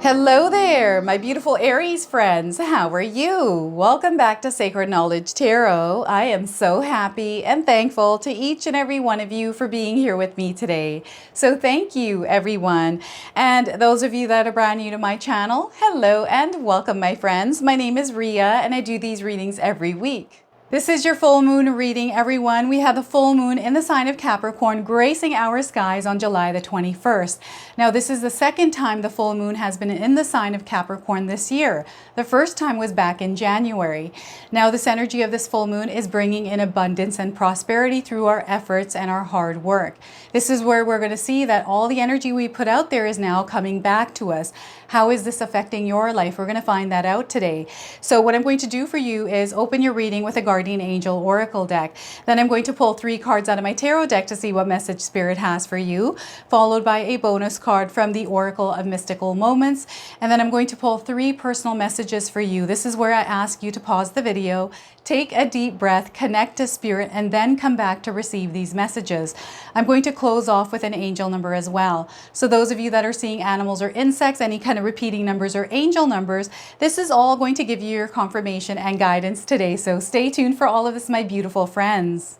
Hello there, my beautiful Aries friends. How are you? Welcome back to Sacred Knowledge Tarot. I am so happy and thankful to each and every one of you for being here with me today. So thank you, everyone. And those of you that are brand new to my channel, hello and welcome, my friends. My name is Ria and I do these readings every week. This is your full moon reading, everyone. We have the full moon in the sign of Capricorn gracing our skies on July the 21st. Now, this is the second time the full moon has been in the sign of Capricorn this year. The first time was back in January. Now, this energy of this full moon is bringing in abundance and prosperity through our efforts and our hard work. This is where we're going to see that all the energy we put out there is now coming back to us. How is this affecting your life? We're going to find that out today. So what I'm going to do for you is open your reading with a Guardian Angel Oracle deck. Then I'm going to pull 3 cards out of my tarot deck to see what message Spirit has for you, followed by a bonus card from the Oracle of Mystical Moments. And then I'm going to pull 3 personal messages for you. This is where I ask you to pause the video, take a deep breath, connect to Spirit, and then come back to receive these messages. I'm going to close off with an angel number as well. So those of you that are seeing animals or insects, any kind of repeating numbers or angel numbers, this is all going to give you your confirmation and guidance today. So stay tuned for all of this, my beautiful friends.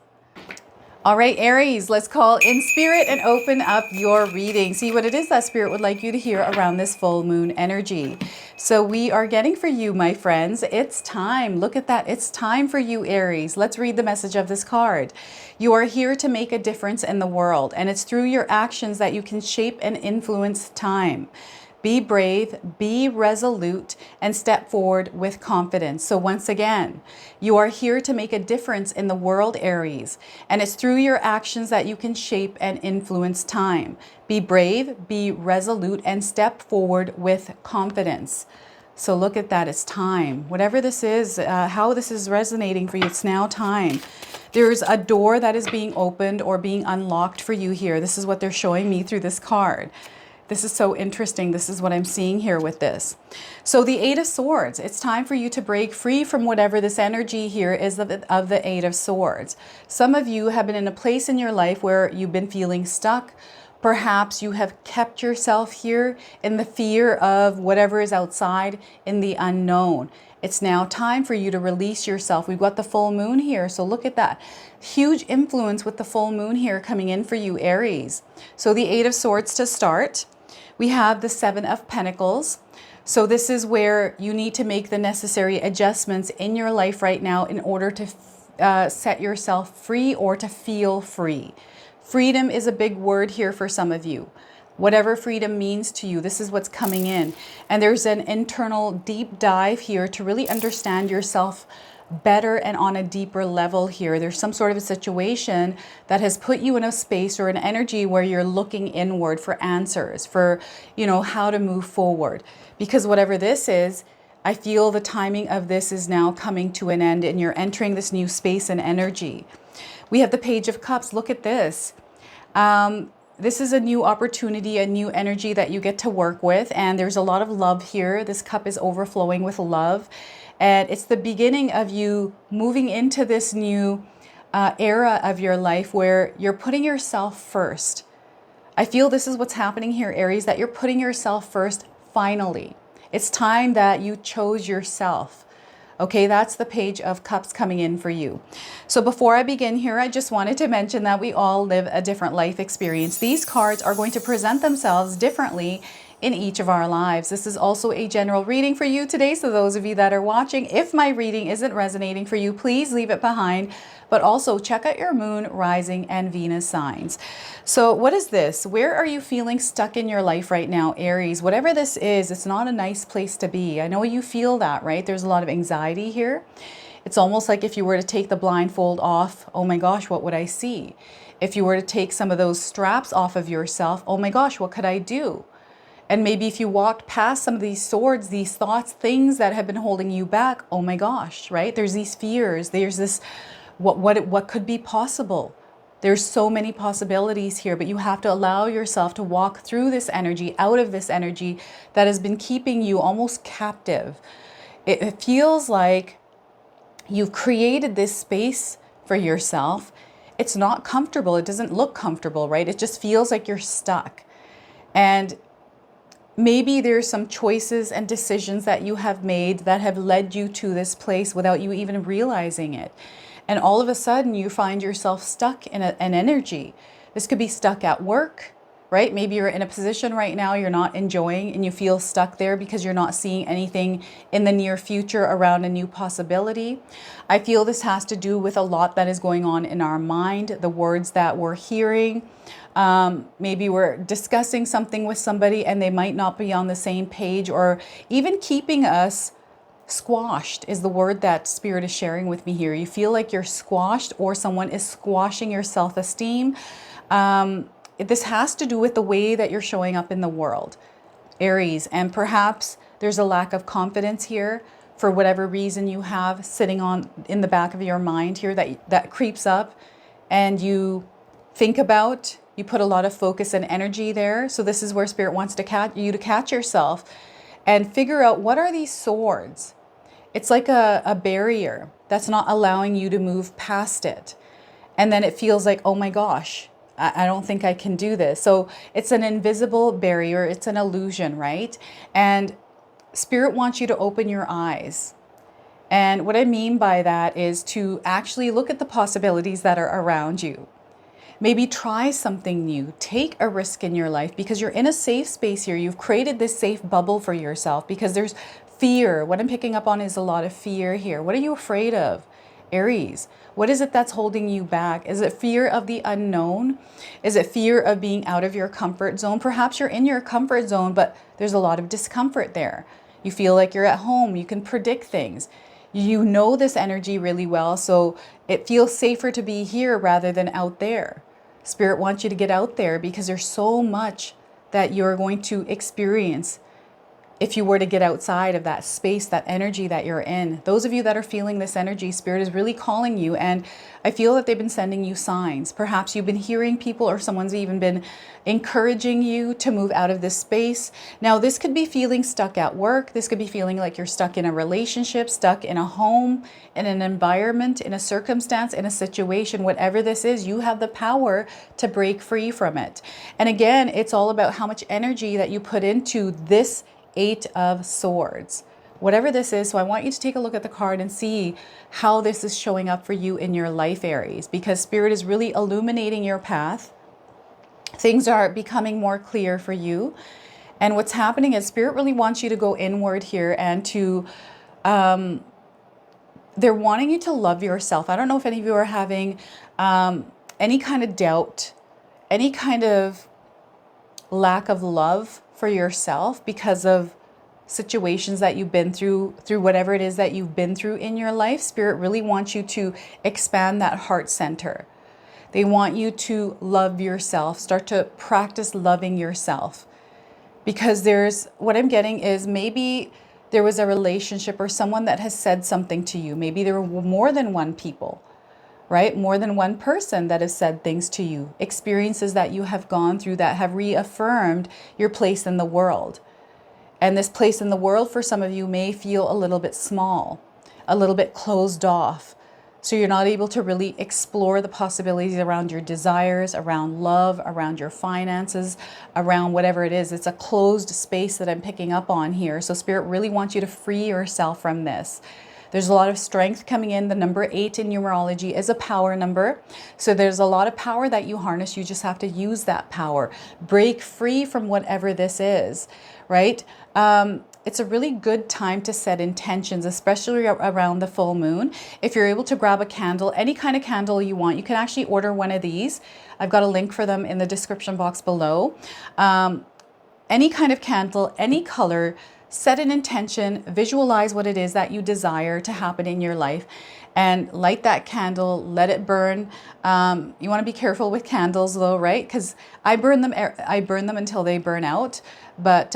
All right, Aries, let's call in Spirit and open up your reading. See what it is that Spirit would like you to hear around this full moon energy. So we are getting for you, my friends. It's time. Look at that. It's time for you, Aries. Let's read the message of this card. You are here to make a difference in the world, and it's through your actions that you can shape and influence time. Be brave, be resolute, and step forward with confidence. So once again, you are here to make a difference in the world, Aries, and it's through your actions that you can shape and influence time. Be brave, be resolute, and step forward with confidence. So look at that, it's time. Whatever this is, how this is resonating for you, it's now time. There's a door that is being opened or being unlocked for you here. This is what they're showing me through this card. This is so interesting. This is what I'm seeing here with this. So the 8 of Swords, it's time for you to break free from whatever this energy here is of the 8 of Swords. Some of you have been in a place in your life where you've been feeling stuck. Perhaps you have kept yourself here in the fear of whatever is outside, in the unknown. It's now time for you to release yourself. We've got the full moon here, so look at that. Huge influence with the full moon here coming in for you, Aries. So the 8 of Swords to start. We have the 7 of Pentacles. So this is where you need to make the necessary adjustments in your life right now in order to set yourself free or to feel free. Freedom is a big word here for some of you. Whatever freedom means to you, this is what's coming in. And there's an internal deep dive here to really understand yourself better and on a deeper level here. There's some sort of a situation that has put you in a space or an energy where you're looking inward for answers, for, how to move forward. Because whatever this is, I feel the timing of this is now coming to an end and you're entering this new space and energy. We have the Page of Cups. Look at this. This is a new opportunity, a new energy that you get to work with. And there's a lot of love here. This cup is overflowing with love. And it's the beginning of you moving into this new era of your life where you're putting yourself first. I feel this is what's happening here, Aries, that you're putting yourself first finally. It's time that you chose yourself. Okay, that's the Page of Cups coming in for you. So before I begin here, I just wanted to mention that we all live a different life experience. These cards are going to present themselves differently in each of our lives. This is also a general reading for you today. So those of you that are watching, if my reading isn't resonating for you, please leave it behind. But also check out your moon, rising, and Venus signs. So what is this? Where are you feeling stuck in your life right now, Aries? Whatever this is, it's not a nice place to be. I know you feel that, right? There's a lot of anxiety here. It's almost like if you were to take the blindfold off, oh my gosh, what would I see? If you were to take some of those straps off of yourself, oh my gosh, what could I do? And maybe if you walked past some of these swords, these thoughts, things that have been holding you back, oh my gosh, right? There's these fears. There's this, what could be possible? There's so many possibilities here, but you have to allow yourself to walk through this energy, out of this energy that has been keeping you almost captive. It feels like you've created this space for yourself. It's not comfortable. It doesn't look comfortable, right? It just feels like you're stuck. And Maybe there's some choices and decisions that you have made that have led you to this place without you even realizing it. And all of a sudden you find yourself stuck in an energy. This could be stuck at work, right? Maybe you're in a position right now you're not enjoying and you feel stuck there because you're not seeing anything in the near future around a new possibility. I feel this has to do with a lot that is going on in our mind, the words that we're hearing. Maybe we're discussing something with somebody and they might not be on the same page, or even keeping us squashed is the word that Spirit is sharing with me here. You feel like you're squashed, or someone is squashing your self-esteem. This has to do with the way that you're showing up in the world, Aries, and perhaps there's a lack of confidence here for whatever reason you have sitting on in the back of your mind here that creeps up, and you think about, you put a lot of focus and energy there. So this is where Spirit wants to catch yourself and figure out, what are these swords? It's like a barrier that's not allowing you to move past it. And then it feels like, oh my gosh, I don't think I can do this. So it's an invisible barrier. It's an illusion, right? And Spirit wants you to open your eyes. And what I mean by that is to actually look at the possibilities that are around you. Maybe try something new, take a risk in your life, because you're in a safe space here. You've created this safe bubble for yourself because there's fear. What I'm picking up on is a lot of fear here. What are you afraid of, Aries? What is it that's holding you back? Is it fear of the unknown? Is it fear of being out of your comfort zone? Perhaps you're in your comfort zone, but there's a lot of discomfort there. You feel like you're at home. You can predict things. You know this energy really well, so it feels safer to be here rather than out there. Spirit wants you to get out there because there's so much that you're going to experience if you were to get outside of that space, that energy that you're in. Those of you that are feeling this energy, Spirit is really calling you, and I feel that they've been sending you signs. Perhaps you've been hearing people, or someone's even been encouraging you to move out of this space. Now, this could be feeling stuck at work. This could be feeling like you're stuck in a relationship, stuck in a home, in an environment, in a circumstance, in a situation. Whatever this is, you have the power to break free from it. And again, it's all about how much energy that you put into this Eight of Swords, whatever this is. So I want you to take a look at the card and see how this is showing up for you in your life, Aries, because Spirit is really illuminating your path. Things are becoming more clear for you. And what's happening is Spirit really wants you to go inward here and to, they're wanting you to love yourself. I don't know if any of you are having any kind of doubt, any kind of lack of love for yourself because of situations that you've been through whatever it is that you've been through in your life. Spirit really wants you to expand that heart center. They want you to love yourself, start to practice loving yourself, because what I'm getting is maybe there was a relationship or someone that has said something to you. Maybe there were more than one people, right? More than one person that has said things to you, experiences that you have gone through that have reaffirmed your place in the world. And this place in the world for some of you may feel a little bit small, a little bit closed off. So you're not able to really explore the possibilities around your desires, around love, around your finances, around whatever it is. It's a closed space that I'm picking up on here. So Spirit really wants you to free yourself from this. There's a lot of strength coming in. The number 8 in numerology is a power number. So there's a lot of power that you harness. You just have to use that power. Break free from whatever this is, right? It's a really good time to set intentions, especially around the full moon. If you're able to grab a candle, any kind of candle you want, you can actually order one of these. I've got a link for them in the description box below. Any kind of candle, any color. Set an intention, visualize what it is that you desire to happen in your life, and light that candle, let it burn. You want to be careful with candles though, right? Because I burn them until they burn out, but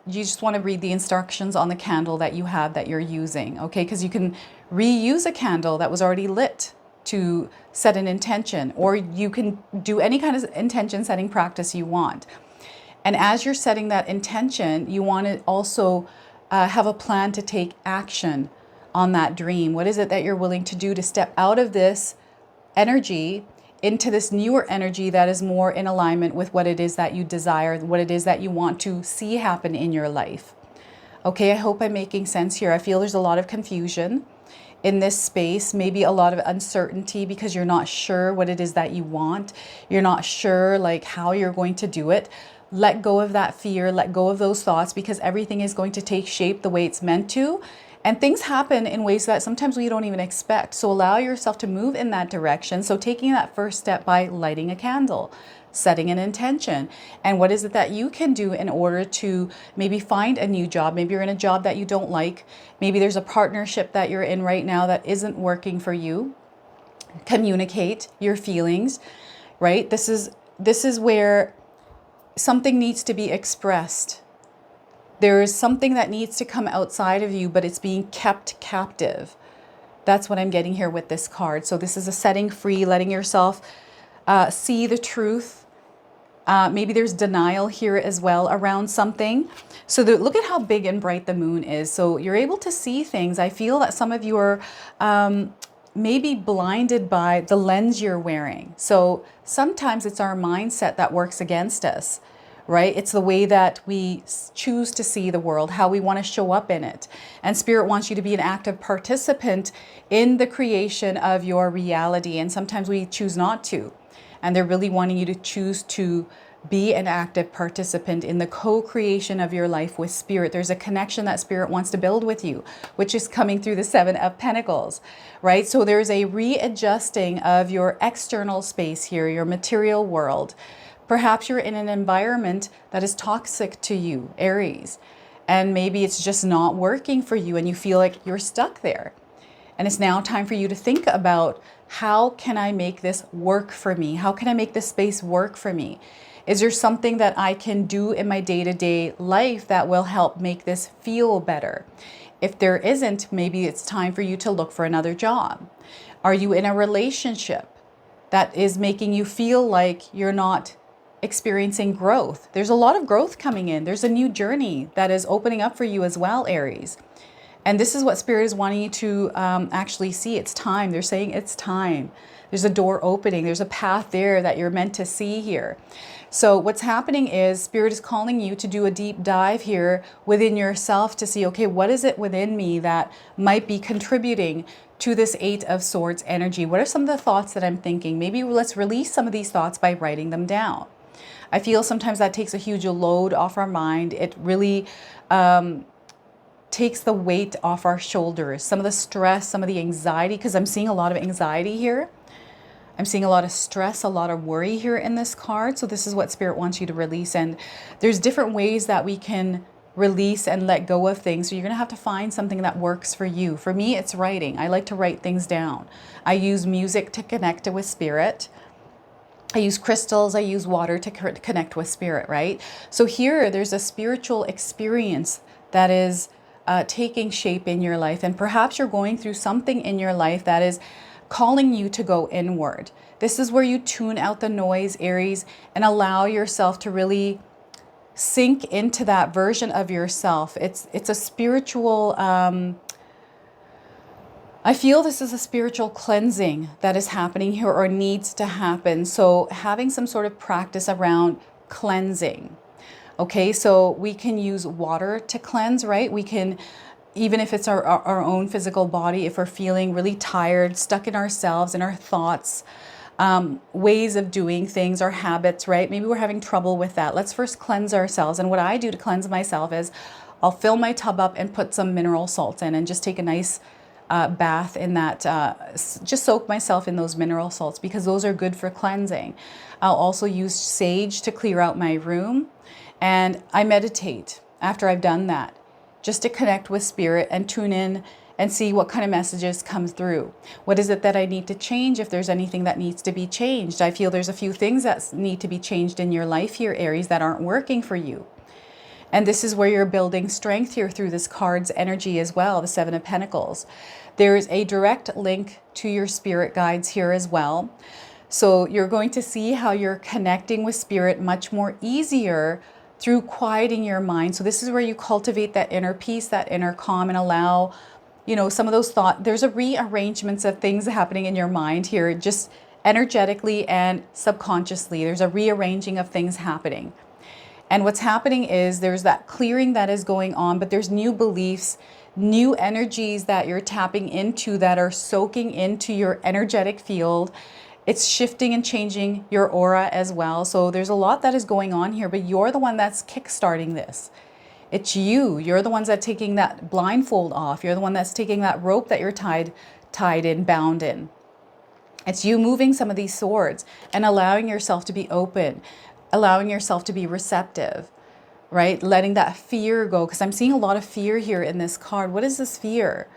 you just want to read the instructions on the candle that you have that you're using, okay? Because you can reuse a candle that was already lit to set an intention, or you can do any kind of intention setting practice you want. And as you're setting that intention, you want to also have a plan to take action on that dream. What is it that you're willing to do to step out of this energy into this newer energy that is more in alignment with what it is that you desire, what it is that you want to see happen in your life. Okay, I hope I'm making sense here. I feel there's a lot of confusion in this space, maybe a lot of uncertainty because you're not sure what it is that you want. You're not sure like how you're going to do it. Let go of that fear, let go of those thoughts, because everything is going to take shape the way it's meant to. And things happen in ways that sometimes we don't even expect. So allow yourself to move in that direction. So taking that first step by lighting a candle, setting an intention. And what is it that you can do in order to maybe find a new job? Maybe you're in a job that you don't like. Maybe there's a partnership that you're in right now that isn't working for you. Communicate your feelings, right? This is where something needs to be expressed. There is something that needs to come outside of you, but it's being kept captive. That's what I'm getting here with this card. So this is a setting free, letting yourself see the truth. Maybe there's denial here as well around something. So look at how big and bright the moon is. So you're able to see things. I feel that some of you are maybe blinded by the lens you're wearing. So sometimes it's our mindset that works against us, right? It's the way that we choose to see the world, how we want to show up in it. And Spirit wants you to be an active participant in the creation of your reality. And sometimes we choose not to. And they're really wanting you to choose to be an active participant in the co-creation of your life with Spirit. There's a connection that Spirit wants to build with you, which is coming through the Seven of Pentacles, right? So there's a readjusting of your external space here, your material world. Perhaps you're in an environment that is toxic to you, Aries, and maybe it's just not working for you and you feel like you're stuck there. And it's now time for you to think about, how can I make this work for me? How can I make this space work for me? Is there something that I can do in my day-to-day life that will help make this feel better? If there isn't, maybe it's time for you to look for another job. Are you in a relationship that is making you feel like you're not experiencing growth? There's a lot of growth coming in. There's a new journey that is opening up for you as well, Aries. And this is what Spirit is wanting you to actually see. It's time. They're saying it's time. There's a door opening. There's a path there that you're meant to see here. So what's happening is Spirit is calling you to do a deep dive here within yourself to see, okay, what is it within me that might be contributing to this Eight of Swords energy? What are some of the thoughts that I'm thinking? Maybe let's release some of these thoughts by writing them down. I feel sometimes that takes a huge load off our mind. It really takes the weight off our shoulders. Some of the stress, some of the anxiety, because I'm seeing a lot of anxiety here. I'm seeing a lot of stress, a lot of worry here in this card. So this is what Spirit wants you to release. And there's different ways that we can release and let go of things. So you're going to have to find something that works for you. For me, it's writing. I like to write things down. I use music to connect with Spirit. I use crystals, I use water to connect with Spirit, right? So here, there's a spiritual experience that is taking shape in your life. And perhaps you're going through something in your life that is calling you to go inward. This is where you tune out the noise, Aries, and allow yourself to really sink into that version of yourself. It's a spiritual, I feel this is a spiritual cleansing that is happening here or needs to happen. So having some sort of practice around cleansing. Okay, so we can use water to cleanse, right? We can, even if it's our own physical body, if we're feeling really tired, stuck in ourselves, in our thoughts, ways of doing things, our habits, right? Maybe we're having trouble with that. Let's first cleanse ourselves. And what I do to cleanse myself is I'll fill my tub up and put some mineral salts in and just take a nice bath in that, just soak myself in those mineral salts because those are good for cleansing. I'll also use sage to clear out my room. And I meditate after I've done that, just to connect with Spirit and tune in and see what kind of messages come through. What is it that I need to change if there's anything that needs to be changed? I feel there's a few things that need to be changed in your life here, Aries, that aren't working for you. And this is where you're building strength here through this card's energy as well, the Seven of Pentacles. There is a direct link to your spirit guides here as well. So you're going to see how you're connecting with Spirit much more easier through quieting your mind. So this is where you cultivate that inner peace, that inner calm, and allow, you know, some of those thoughts. There's a rearrangements of things happening in your mind here, just energetically and subconsciously. There's a rearranging of things happening. And what's happening is there's that clearing that is going on, but there's new beliefs, new energies that you're tapping into that are soaking into your energetic field. It's shifting and changing your aura as well. So there's a lot that is going on here, but you're the one that's kickstarting this. It's you. You're the ones that taking that blindfold off. You're the one that's taking that rope that you're tied in, bound in. It's you moving some of these swords and allowing yourself to be open, allowing yourself to be receptive, right? Letting that fear go, because I'm seeing a lot of fear here in this card. What is this fear?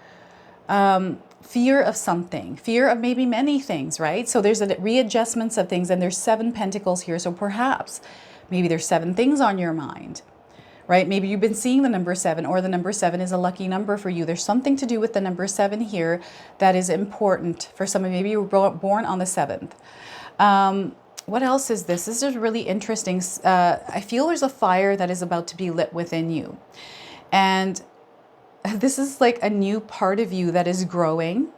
Fear of something, fear of maybe many things, right? So there's a readjustments of things, and there's 7 pentacles here. So perhaps maybe there's 7 things on your mind, right? Maybe you've been seeing the number 7, or the number 7 is a lucky number for you. There's something to do with the number 7 here that is important for some of you. Maybe you were born on the 7th. What else is this? This is really interesting. I feel there's a fire that is about to be lit within you. And this is like a new part of you that is growing,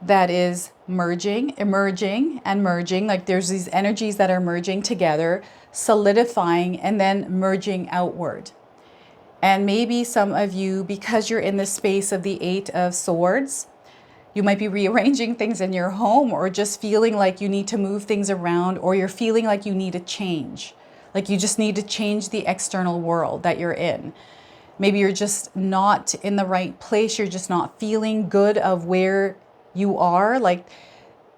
that is merging, emerging, and merging. Like there's these energies that are merging together, solidifying, and then merging outward. And maybe some of you, because you're in the space of the 8 of Swords, you might be rearranging things in your home, or just feeling like you need to move things around, or you're feeling like you need a change. Like you just need to change the external world that you're in. Maybe you're just not in the right place. You're just not feeling good of where you are. Like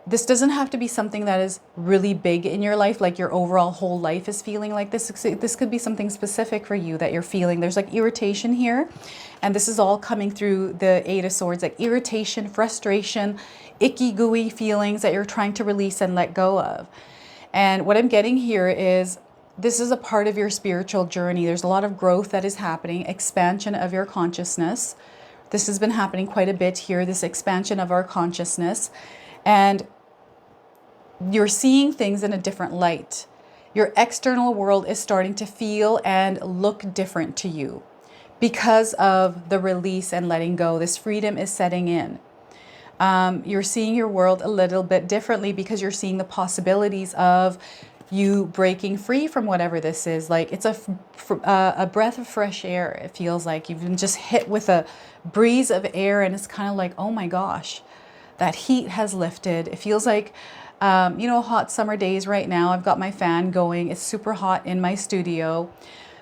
this doesn't have to be something that is really big in your life, like your overall whole life is feeling like this. This could be something specific for you that you're feeling. There's like irritation here. And this is all coming through the 8 of Swords, like irritation, frustration, icky, gooey feelings that you're trying to release and let go of. And what I'm getting here is this is a part of your spiritual journey. There's a lot of growth that is happening, expansion of your consciousness. This has been happening quite a bit here, this expansion of our consciousness. And you're seeing things in a different light. Your external world is starting to feel and look different to you because of the release and letting go. This freedom is setting in. You're seeing your world a little bit differently because you're seeing the possibilities of you breaking free from whatever this is. Like it's a breath of fresh air. It feels like you've been just hit with a breeze of air, and it's kind of like, oh my gosh, that heat has lifted. It feels like, you know, hot summer days right now. I've got my fan going. It's super hot in my studio.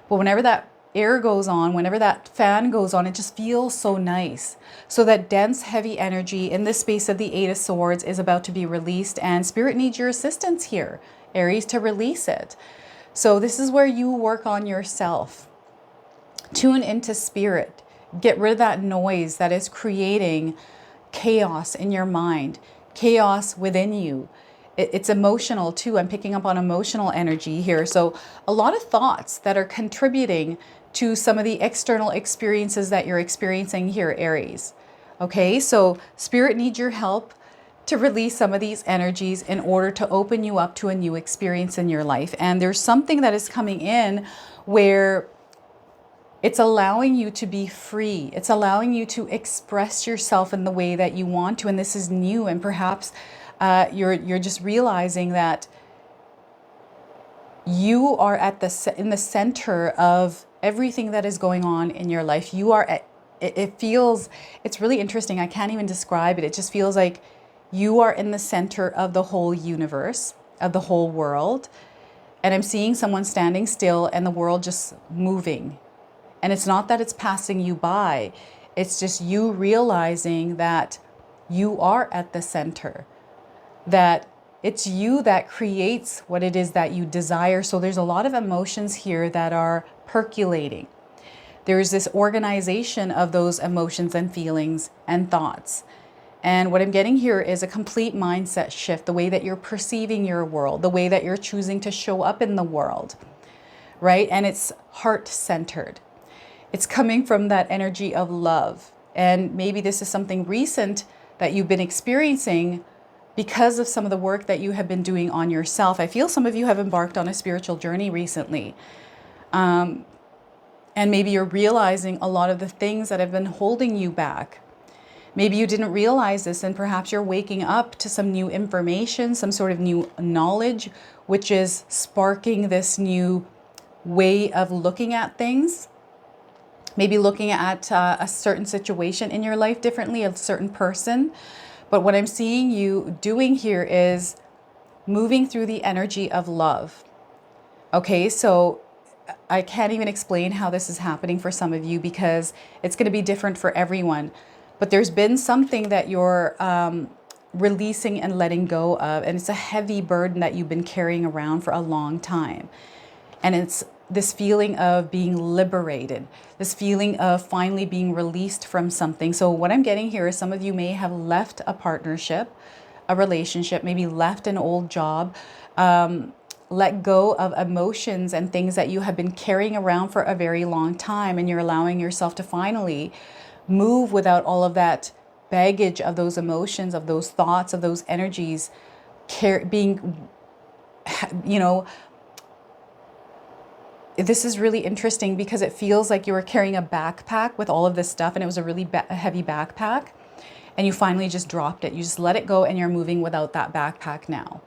But whenever that air goes on, whenever that fan goes on, it just feels so nice. So that dense, heavy energy in this space of the 8 of Swords is about to be released, and Spirit needs your assistance here, Aries, to release it. So this is where you work on yourself. Tune into Spirit. Get rid of that noise that is creating chaos in your mind, chaos within you. It's emotional too. I'm picking up on emotional energy here. So a lot of thoughts that are contributing to some of the external experiences that you're experiencing here, Aries. Okay, so Spirit needs your help to release some of these energies in order to open you up to a new experience in your life. And there's something that is coming in where it's allowing you to be free. It's allowing you to express yourself in the way that you want to. And this is new. And perhaps you're just realizing that you are in the center of everything that is going on in your life. You are at, it's really interesting. I can't even describe it. It just feels like you are in the center of the whole universe, of the whole world. And I'm seeing someone standing still and the world just moving. And it's not that it's passing you by. It's just you realizing that you are at the center, that it's you that creates what it is that you desire. So there's a lot of emotions here that are percolating. There's this organization of those emotions and feelings and thoughts. And what I'm getting here is a complete mindset shift, the way that you're perceiving your world, the way that you're choosing to show up in the world, right? And it's heart-centered. It's coming from that energy of love. And maybe this is something recent that you've been experiencing because of some of the work that you have been doing on yourself. I feel some of you have embarked on a spiritual journey recently. And maybe you're realizing a lot of the things that have been holding you back. Maybe you didn't realize this, and perhaps you're waking up to some new information, some sort of new knowledge, which is sparking this new way of looking at things. Maybe looking at a certain situation in your life differently, a certain person. But what I'm seeing you doing here is moving through the energy of love. Okay, so I can't even explain how this is happening for some of you because it's going to be different for everyone. But there's been something that you're releasing and letting go of, and it's a heavy burden that you've been carrying around for a long time. And it's this feeling of being liberated, this feeling of finally being released from something. So what I'm getting here is some of you may have left a partnership, a relationship, maybe left an old job, let go of emotions and things that you have been carrying around for a very long time, and you're allowing yourself to finally move without all of that baggage of those emotions, of those thoughts, of those energies being, you know, this is really interesting because it feels like you were carrying a backpack with all of this stuff, and it was a really heavy backpack, and you finally just dropped it. You just let it go, and you're moving without that backpack now.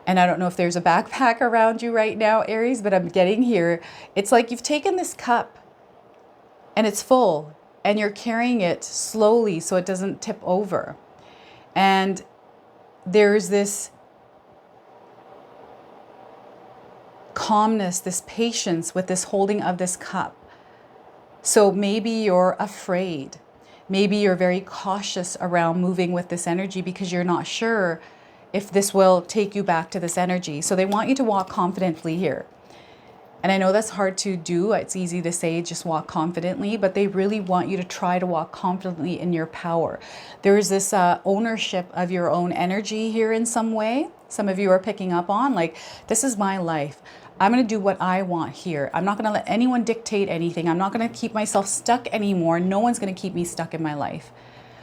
And I don't know if there's a backpack around you right now, Aries, but I'm getting here. It's like you've taken this cup and it's full, and you're carrying it slowly so it doesn't tip over. And there's this calmness, this patience with this holding of this cup. So maybe you're afraid. Maybe you're very cautious around moving with this energy because you're not sure if this will take you back to this energy. So they want you to walk confidently here. And I know that's hard to do. It's easy to say, just walk confidently, but they really want you to try to walk confidently in your power. There is this ownership of your own energy here in some way. Some of you are picking up on, like, this is my life. I'm going to do what I want here. I'm not going to let anyone dictate anything. I'm not going to keep myself stuck anymore. No one's going to keep me stuck in my life.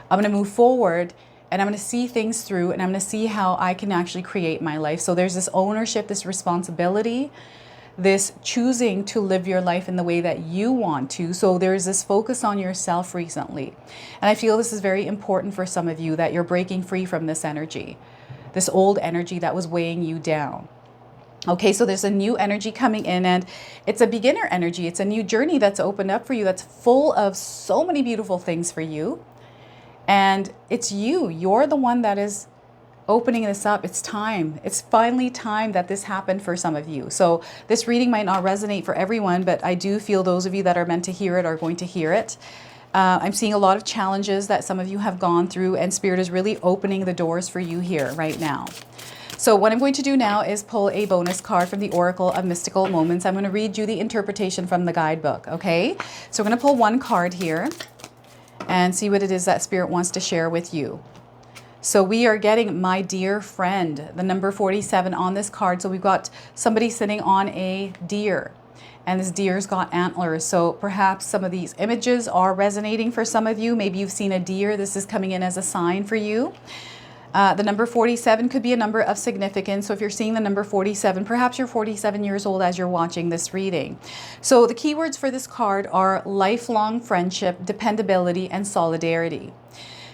I'm going to move forward, and I'm going to see things through, and I'm going to see how I can actually create my life. So there's this ownership, this responsibility, this choosing to live your life in the way that you want to. So there's this focus on yourself recently. And I feel this is very important for some of you, that you're breaking free from this energy, this old energy that was weighing you down. Okay, so there's a new energy coming in, and it's a beginner energy. It's a new journey that's opened up for you, that's full of so many beautiful things for you. And it's you. You're the one that is opening this up. It's time. It's finally time that this happened for some of you. So this reading might not resonate for everyone, but I do feel those of you that are meant to hear it are going to hear it. I'm seeing a lot of challenges that some of you have gone through, and Spirit is really opening the doors for you here right now. So what I'm going to do now is pull a bonus card from the Oracle of Mystical Moments. I'm going to read you the interpretation from the guidebook, okay? So we're going to pull one card here and see what it is that Spirit wants to share with you. So we are getting my dear friend, the number 47 on this card. So we've got somebody sitting on a deer, and this deer's got antlers. So perhaps some of these images are resonating for some of you. Maybe you've seen a deer. This is coming in as a sign for you. The number 47 could be a number of significance. So if you're seeing the number 47, perhaps you're 47 years old as you're watching this reading. So the keywords for this card are lifelong friendship, dependability, and solidarity.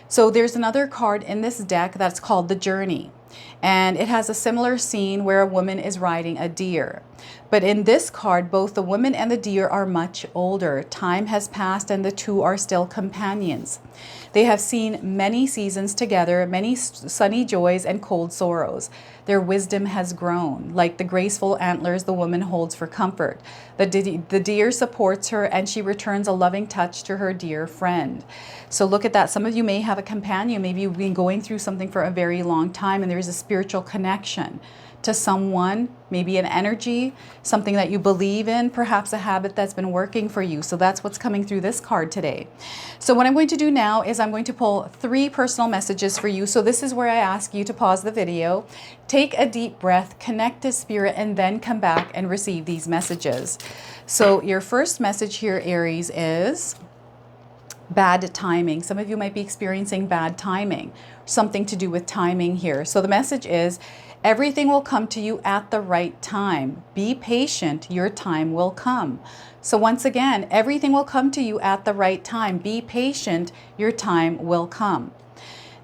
So there's another card in this deck that's called The Journey, and it has a similar scene where a woman is riding a deer. But in this card, both the woman and the deer are much older. Time has passed, and the two are still companions. They have seen many seasons together, many sunny joys and cold sorrows. Their wisdom has grown, like the graceful antlers the woman holds for comfort. The deer supports her, and she returns a loving touch to her dear friend. So look at that. Some of you may have a companion. Maybe you've been going through something for a very long time, and there's a spiritual connection to someone, maybe an energy, something that you believe in, perhaps a habit that's been working for you. So that's what's coming through this card today. So what I'm going to do now is I'm going to pull 3 personal messages for you. So this is where I ask you to pause the video, take a deep breath, connect to Spirit, and then come back and receive these messages. So your first message here, Aries, is bad timing. Some of you might be experiencing bad timing, something to do with timing here. So the message is, Everything will come to you at the right time. Be patient, your time will come. So once again, everything will come to you at the right time. Be patient, your time will come.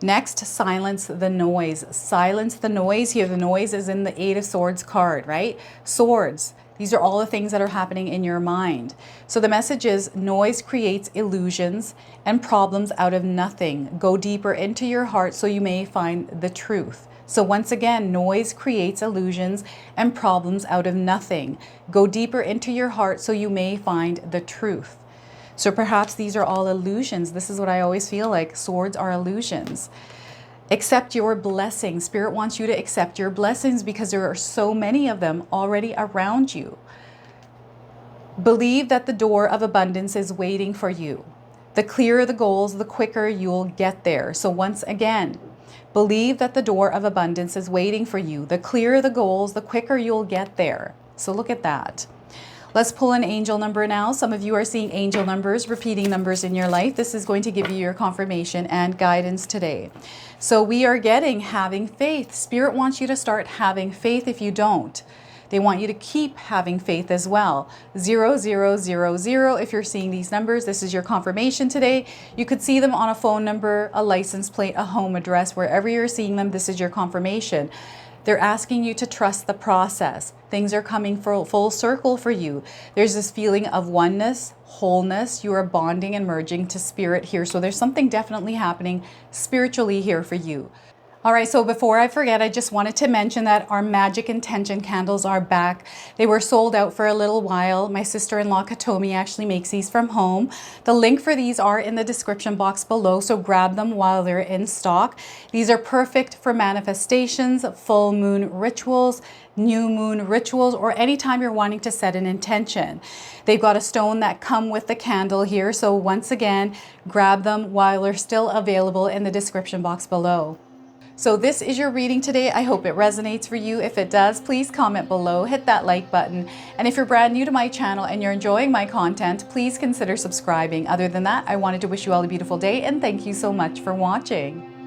Next, silence the noise. Silence the noise. Here, the noise is in the Eight of Swords card, right? Swords. These are all the things that are happening in your mind. So the message is, noise creates illusions and problems out of nothing. Go deeper into your heart so you may find the truth. So once again, noise creates illusions and problems out of nothing. Go deeper into your heart so you may find the truth. So perhaps these are all illusions. This is what I always feel like. Swords are illusions. Accept your blessings. Spirit wants you to accept your blessings because there are so many of them already around you. Believe that the door of abundance is waiting for you. The clearer the goals, the quicker you'll get there. So once again, believe that the door of abundance is waiting for you. The clearer the goals, the quicker you'll get there. So look at that. Let's pull an angel number now. Some of you are seeing angel numbers, repeating numbers in your life. This is going to give you your confirmation and guidance today. So we are getting having faith. Spirit wants you to start having faith if you don't. They want you to keep having faith as well. 0000. If you're seeing these numbers, this is your confirmation today. You could see them on a phone number, a license plate, a home address, wherever you're seeing them, this is your confirmation. They're asking you to trust the process. Things are coming full circle for you. There's this feeling of oneness, wholeness. You are bonding and merging to spirit here. So there's something definitely happening spiritually here for you. All right, so before I forget, I just wanted to mention that our Magic Intention candles are back. They were sold out for a little while. My sister-in-law Katomi actually makes these from home. The link for these are in the description box below, so grab them while they're in stock. These are perfect for manifestations, full moon rituals, new moon rituals, or anytime you're wanting to set an intention. They've got a stone that come with the candle here, so once again, grab them while they're still available in the description box below. So this is your reading today. I hope it resonates for you. If it does, please comment below, hit that like button. And if you're brand new to my channel and you're enjoying my content, please consider subscribing. Other than that, I wanted to wish you all a beautiful day and thank you so much for watching.